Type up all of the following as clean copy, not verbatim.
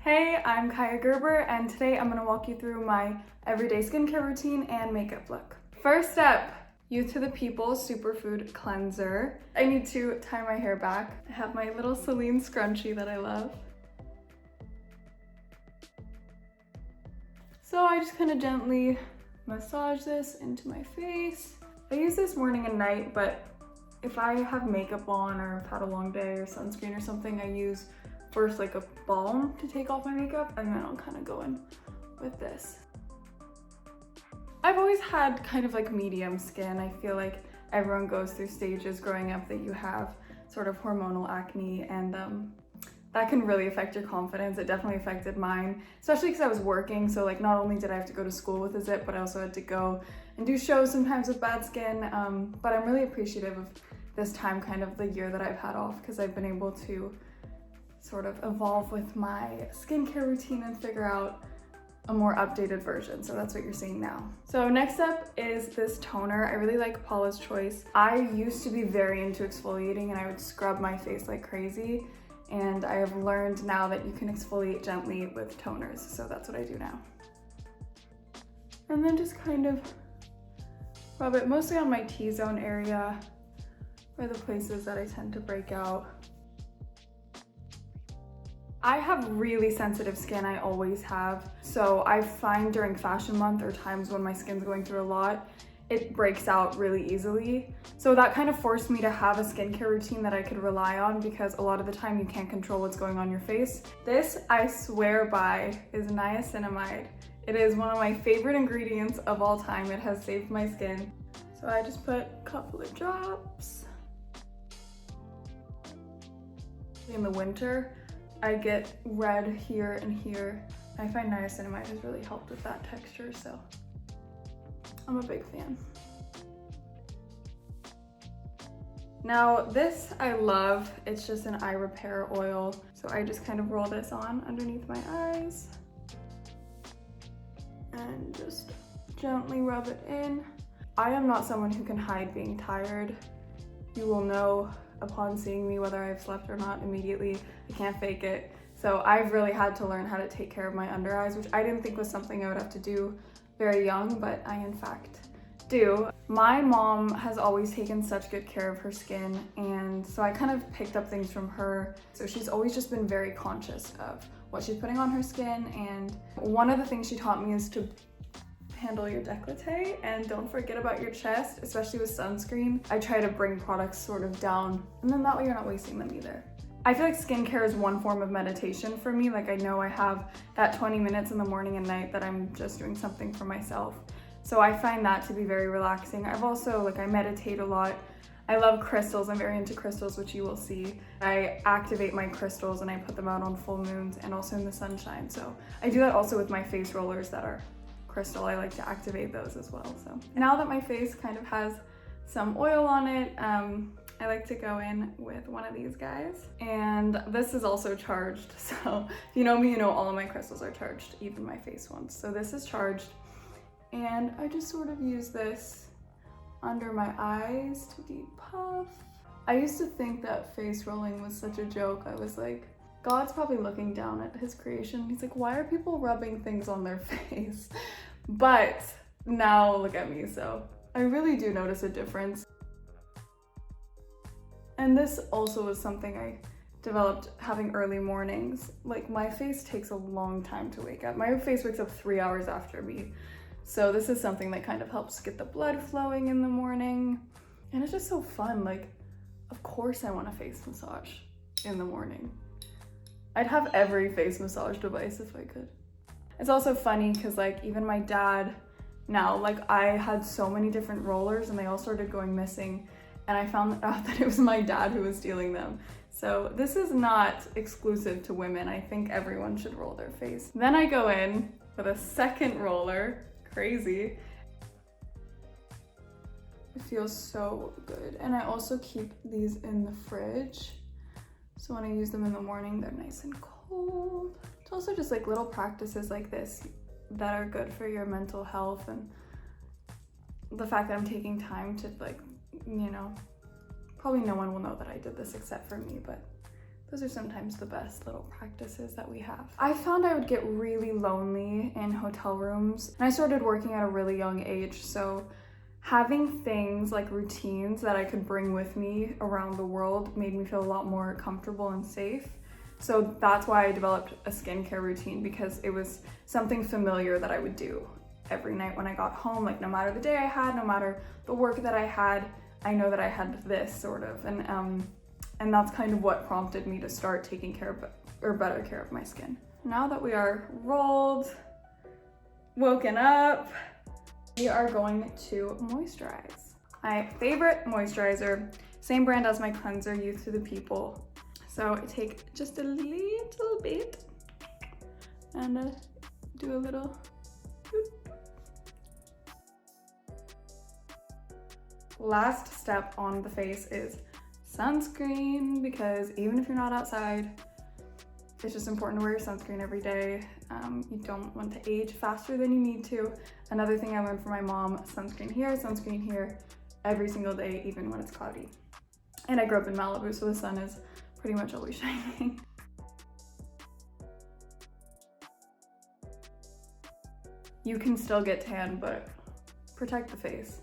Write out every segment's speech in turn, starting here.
Hey, I'm Kaia Gerber, and today I'm going to walk you through my everyday skincare routine and makeup look. First up, Youth to the People Superfood Cleanser. I need to tie my hair back. I have my little Celine scrunchie that I love. So I just kind of gently massage this into my face. I use this morning and night, but if I have makeup on or I've had a long day or sunscreen or something, I use first like a balm to take off my makeup, and then I'll kind of go in with this. I've always had kind of like medium skin. I feel like everyone goes through stages growing up that you have sort of hormonal acne, and that can really affect your confidence. It definitely affected mine, especially because I was working. So like not only did I have to go to school with a zip, but I also had to go and do shows sometimes with bad skin. But I'm really appreciative of this time, kind of the year that I've had off, because I've been able to sort of evolve with my skincare routine and figure out a more updated version. So that's what you're seeing now. So next up is this toner. I really like Paula's Choice. I used to be very into exfoliating and I would scrub my face like crazy. And I have learned now that you can exfoliate gently with toners. So that's what I do now. And then just kind of rub it mostly on my T-zone area, or the places that I tend to break out. I have really sensitive skin, I always have. So I find during fashion month or times when my skin's going through a lot, it breaks out really easily. So that kind of forced me to have a skincare routine that I could rely on, because a lot of the time you can't control what's going on your face. This, I swear by, is niacinamide. It is one of my favorite ingredients of all time. It has saved my skin. So I just put a couple of drops. In the winter, I get red here and here. I find niacinamide has really helped with that texture, so I'm a big fan. Now this I love. It's just an eye repair oil. So I just kind of roll this on underneath my eyes and just gently rub it in. I am not someone who can hide being tired. You will know upon seeing me whether I've slept or not immediately. I can't fake it. So I've really had to learn how to take care of my under eyes, which I didn't think was something I would have to do very young, but I in fact do. My mom has always taken such good care of her skin, and so I kind of picked up things from her. So she's always just been very conscious of what she's putting on her skin, and one of the things she taught me is to handle your décolleté and don't forget about your chest, especially with sunscreen. I try to bring products sort of down, and then that way you're not wasting them either. I feel like skincare is one form of meditation for me. Like I know I have that 20 minutes in the morning and night that I'm just doing something for myself. So I find that to be very relaxing. I've also, I meditate a lot. I love crystals. I'm very into crystals, which you will see. I activate my crystals and I put them out on full moons and also in the sunshine. So I do that also with my face rollers that are crystal. I like to activate those as well. So now that my face kind of has some oil on it, I like to go in with one of these guys. And this is also charged. So if you know me, you know all of my crystals are charged, even my face ones. So this is charged. And I just sort of use this under my eyes to depuff. I used to think that face rolling was such a joke. I was like, God's probably looking down at his creation. He's like, why are people rubbing things on their face? But now look at me, so I really do notice a difference. And this also was something I developed having early mornings. Like my face takes a long time to wake up. My face wakes up 3 hours after me. So this is something that kind of helps get the blood flowing in the morning. And it's just so fun. Like, of course I want a face massage in the morning. I'd have every face massage device if I could. It's also funny because like even my dad now, like I had so many different rollers and they all started going missing. And I found out that it was my dad who was stealing them. So this is not exclusive to women. I think everyone should roll their face. Then I go in with a second roller. Crazy. It feels so good. And I also keep these in the fridge. So when I use them in the morning, they're nice and cold. It's also just like little practices like this that are good for your mental health, and the fact that I'm taking time to probably no one will know that I did this except for me, but those are sometimes the best little practices that we have. I found I would get really lonely in hotel rooms, and I started working at a really young age, so having things like routines that I could bring with me around the world made me feel a lot more comfortable and safe. So that's why I developed a skincare routine, because it was something familiar that I would do every night when I got home. Like, no matter the day I had, no matter the work that I had, I know that I had this sort of, and that's kind of what prompted me to start taking care of, or better care of my skin. Now that we are rolled, woken up, we are going to moisturize. My favorite moisturizer, same brand as my cleanser, Youth to the People. So I take just a little bit and do a little boop. Last step on the face is sunscreen, because even if you're not outside, it's just important to wear your sunscreen every day. You don't want to age faster than you need to. Another thing I learned from my mom, sunscreen here, every single day, even when it's cloudy. And I grew up in Malibu, so the sun is pretty much always shining. You can still get tan, but protect the face.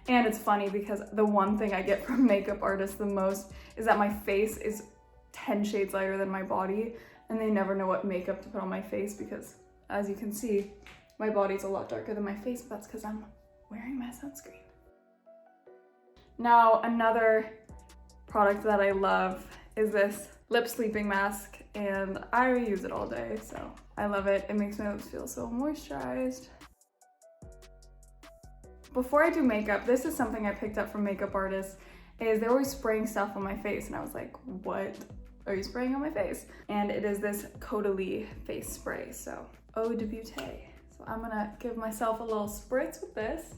And it's funny because the one thing I get from makeup artists the most is that my face is 10 shades lighter than my body, and they never know what makeup to put on my face because, as you can see, my body's a lot darker than my face, but that's because I'm wearing my sunscreen. Now, another product that I love is this lip sleeping mask, and I use it all day, so I love it. It makes my lips feel so moisturized. Before I do makeup, this is something I picked up from makeup artists, is they're always spraying stuff on my face, and I was like, what are you spraying on my face? And it is this Caudalie face spray, so eau de beauté. So I'm gonna give myself a little spritz with this.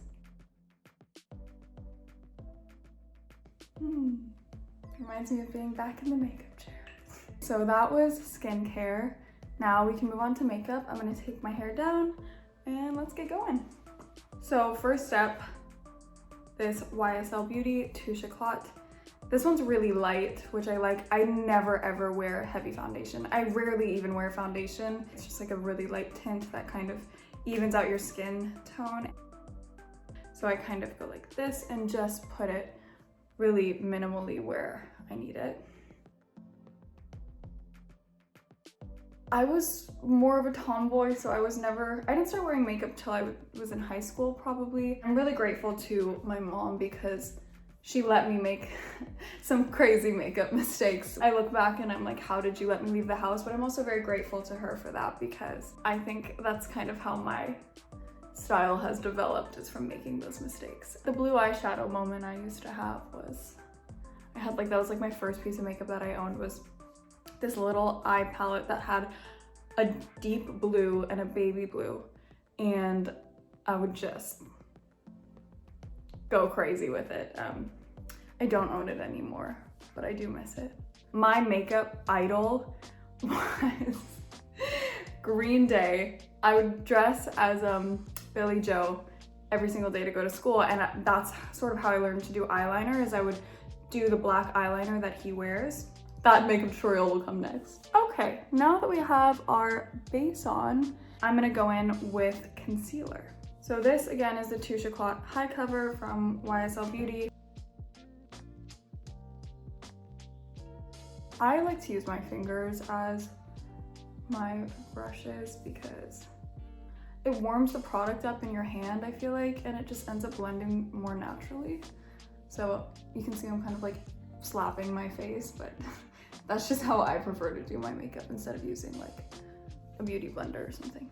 Reminds me of being back in the makeup chair. So that was skincare. Now we can move on to makeup. I'm gonna take my hair down and let's get going. So first step, this YSL Beauty Touche Éclat. This one's really light, which I like. I never ever wear heavy foundation. I rarely even wear foundation. It's just like a really light tint that kind of evens out your skin tone. So I kind of go like this and just put it really minimally where I need it. I was more of a tomboy, so I didn't start wearing makeup till I was in high school probably. I'm really grateful to my mom because she let me make some crazy makeup mistakes. I look back and I'm like, how did you let me leave the house? But I'm also very grateful to her for that, because I think that's kind of how my style has developed, is from making those mistakes. The blue eyeshadow moment I used to have was, that was like my first piece of makeup that I owned, was this little eye palette that had a deep blue and a baby blue, and I would just go crazy with it. I don't own it anymore, but I do miss it. My makeup idol was Green Day. I would dress as Billy Joe every single day to go to school, and that's sort of how I learned to do eyeliner, is I would do the black eyeliner that he wears. That makeup tutorial will come next. Okay, now that we have our base on, I'm gonna go in with concealer. So this again is the Touche Éclat High Cover from YSL Beauty. I like to use my fingers as my brushes because it warms the product up in your hand, I feel like, and it just ends up blending more naturally. So you can see I'm kind of like slapping my face, but that's just how I prefer to do my makeup instead of using like a beauty blender or something.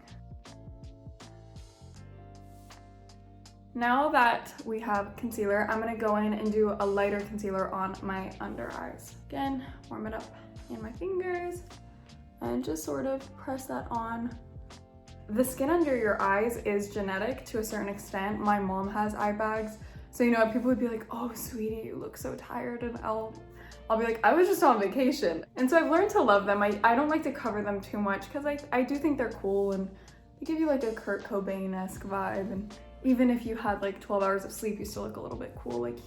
Now that we have concealer, I'm gonna go in and do a lighter concealer on my under eyes. Again, warm it up in my fingers and just sort of press that on. The skin under your eyes is genetic to a certain extent. My mom has eye bags, so people would be like, oh sweetie, you look so tired, and I'll be like, I was just on vacation. And so I've learned to love them. I don't like to cover them too much because I do think they're cool, and they give you like a Kurt Cobain-esque vibe, and even if you had like 12 hours of sleep, you still look a little bit cool. Like,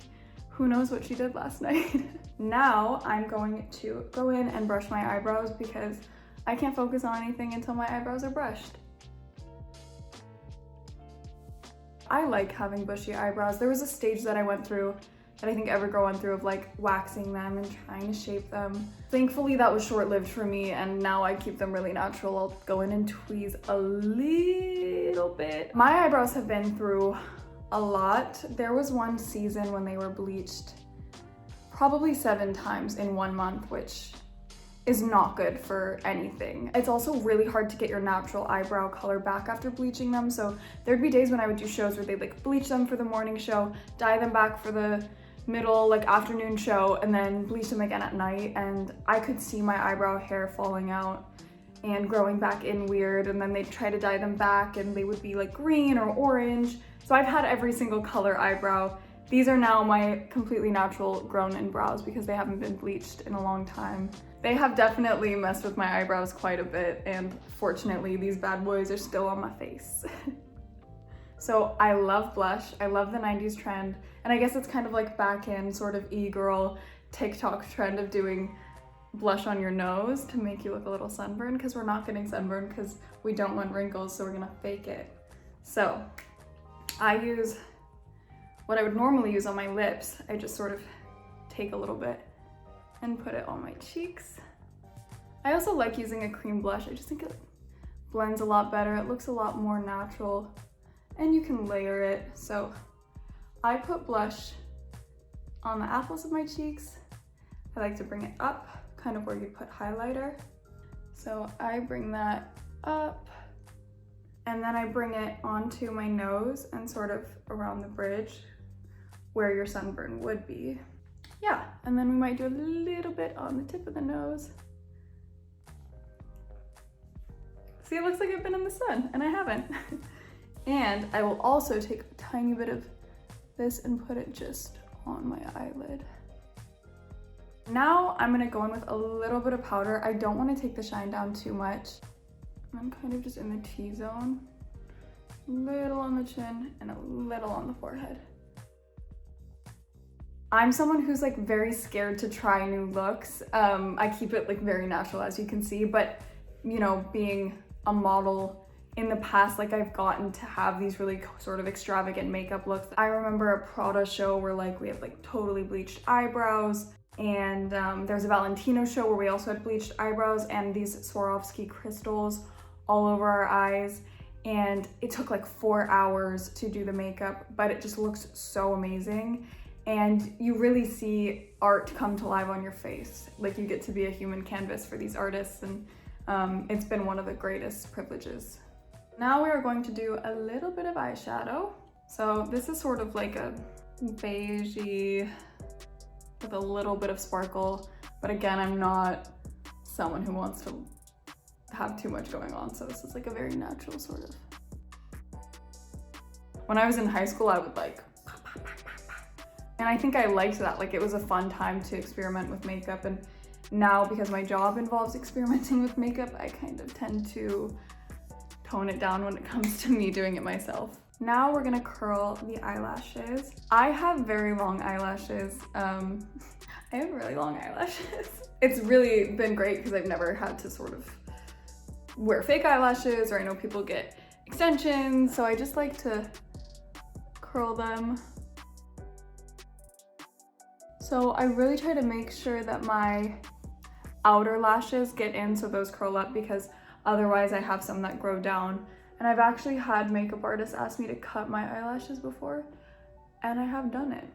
who knows what she did last night. Now I'm going to go in and brush my eyebrows because I can't focus on anything until my eyebrows are brushed. I like having bushy eyebrows. There was a stage that I went through that I think every girl went through of like waxing them and trying to shape them. Thankfully that was short-lived for me, and now I keep them really natural. I'll go in and tweeze a little bit. My eyebrows have been through a lot. There was one season when they were bleached probably 7 times in 1 month, which is not good for anything. It's also really hard to get your natural eyebrow color back after bleaching them. So there'd be days when I would do shows where they'd like bleach them for the morning show, dye them back for the middle, like afternoon show, and then bleach them again at night. And I could see my eyebrow hair falling out and growing back in weird. And then they'd try to dye them back and they would be like green or orange. So I've had every single color eyebrow. These are now my completely natural grown-in brows because they haven't been bleached in a long time. They have definitely messed with my eyebrows quite a bit, and fortunately these bad boys are still on my face. So I love blush. I love the 90s trend, and I guess it's kind of like back in sort of e-girl TikTok trend of doing blush on your nose to make you look a little sunburned, because we're not getting sunburned because we don't want wrinkles, so we're gonna fake it. So I use what I would normally use on my lips. I just sort of take a little bit and put it on my cheeks. I also like using a cream blush. I just think it blends a lot better. It looks a lot more natural, and you can layer it. So I put blush on the apples of my cheeks. I like to bring it up, kind of where you put highlighter. So I bring that up, and then I bring it onto my nose and sort of around the bridge where your sunburn would be. Yeah, and then we might do a little bit on the tip of the nose. See, it looks like I've been in the sun, and I haven't. And I will also take a tiny bit of this and put it just on my eyelid. Now I'm gonna go in with a little bit of powder. I don't wanna take the shine down too much. I'm kind of just in the T-zone. A little on the chin and a little on the forehead. I'm someone who's like very scared to try new looks. I keep it like very natural, as you can see, but you know, being a model in the past, like I've gotten to have these really sort of extravagant makeup looks. I remember a Prada show where like we had like totally bleached eyebrows, and there's a Valentino show where we also had bleached eyebrows and these Swarovski crystals all over our eyes. And it took like 4 hours to do the makeup, but it just looks so amazing. And you really see art come to life on your face. Like you get to be a human canvas for these artists, and it's been one of the greatest privileges. Now we are going to do a little bit of eyeshadow. So this is sort of like a beigey with a little bit of sparkle, but again, I'm not someone who wants to have too much going on, so this is like a very natural sort of. When I was in high school, I would like, and I think I liked that. Like it was a fun time to experiment with makeup, and now because my job involves experimenting with makeup, I kind of tend to tone it down when it comes to me doing it myself. Now we're gonna curl the eyelashes. I have very long eyelashes. I have really long eyelashes. It's really been great because I've never had to sort of wear fake eyelashes, or I know people get extensions, so I just like to curl them. So I really try to make sure that my outer lashes get in so those curl up, because otherwise I have some that grow down. And I've actually had makeup artists ask me to cut my eyelashes before, and I have done it.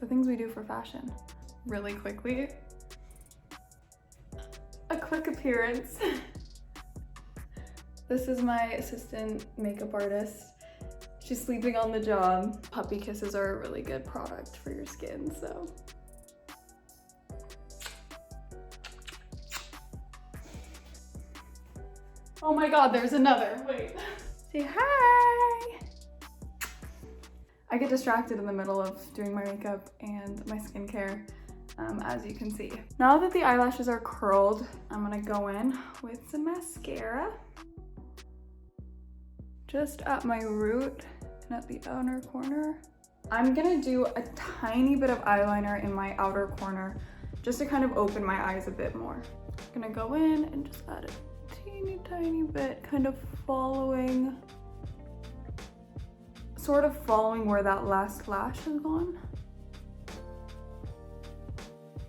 The things we do for fashion. Really quickly, a quick appearance. This is my assistant makeup artist. She's sleeping on the job. Puppy kisses are a really good product for your skin, so. Oh my God, there's another, wait. Say hi. I get distracted in the middle of doing my makeup and my skincare, as you can see. Now that the eyelashes are curled, I'm gonna go in with some mascara. Just at my root and at the outer corner. I'm gonna do a tiny bit of eyeliner in my outer corner just to kind of open my eyes a bit more. I'm gonna go in and just add a teeny tiny bit, kind of following, sort of following where that last lash has gone.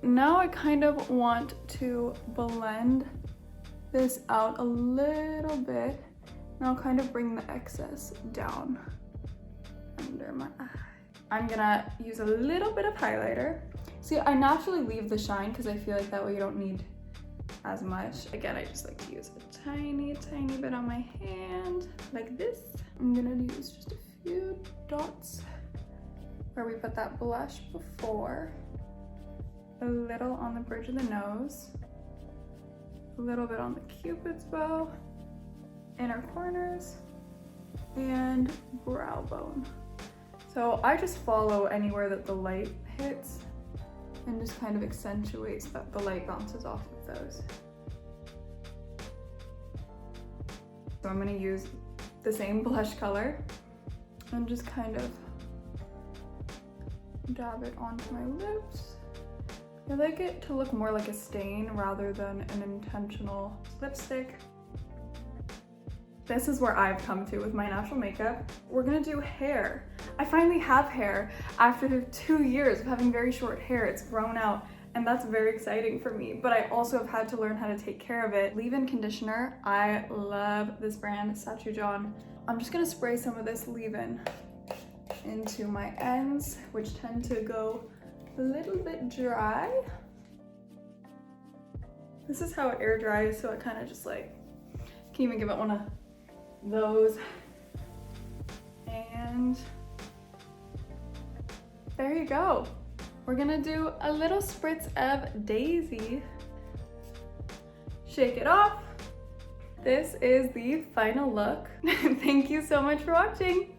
Now I kind of want to blend this out a little bit, and I'll kind of bring the excess down under my eye. I'm gonna use a little bit of highlighter. See, I naturally leave the shine because I feel like that way you don't need as much. Again, I just like to use a tiny bit on my hand, like this. I'm gonna use just a few dots where we put that blush before. A little on the bridge of the nose. A little bit on the Cupid's bow, inner corners, and brow bone. So I just follow anywhere that the light hits and just kind of accentuates that the light bounces off of those. So I'm gonna use the same blush color and just kind of dab it onto my lips. I like it to look more like a stain rather than an intentional lipstick. This is where I've come to with my natural makeup. We're gonna do hair. I finally have hair after 2 years of having very short hair. It's grown out and that's very exciting for me, but I also have had to learn how to take care of it. Leave-in conditioner. I love this brand, Saint. I'm just gonna spray some of this leave-in into my ends, which tend to go a little bit dry. This is how it air dries, so I kind of just like, can even give it one of those. And there you go. We're gonna do a little spritz of Daisy. Shake it off. This is the final look. Thank you so much for watching.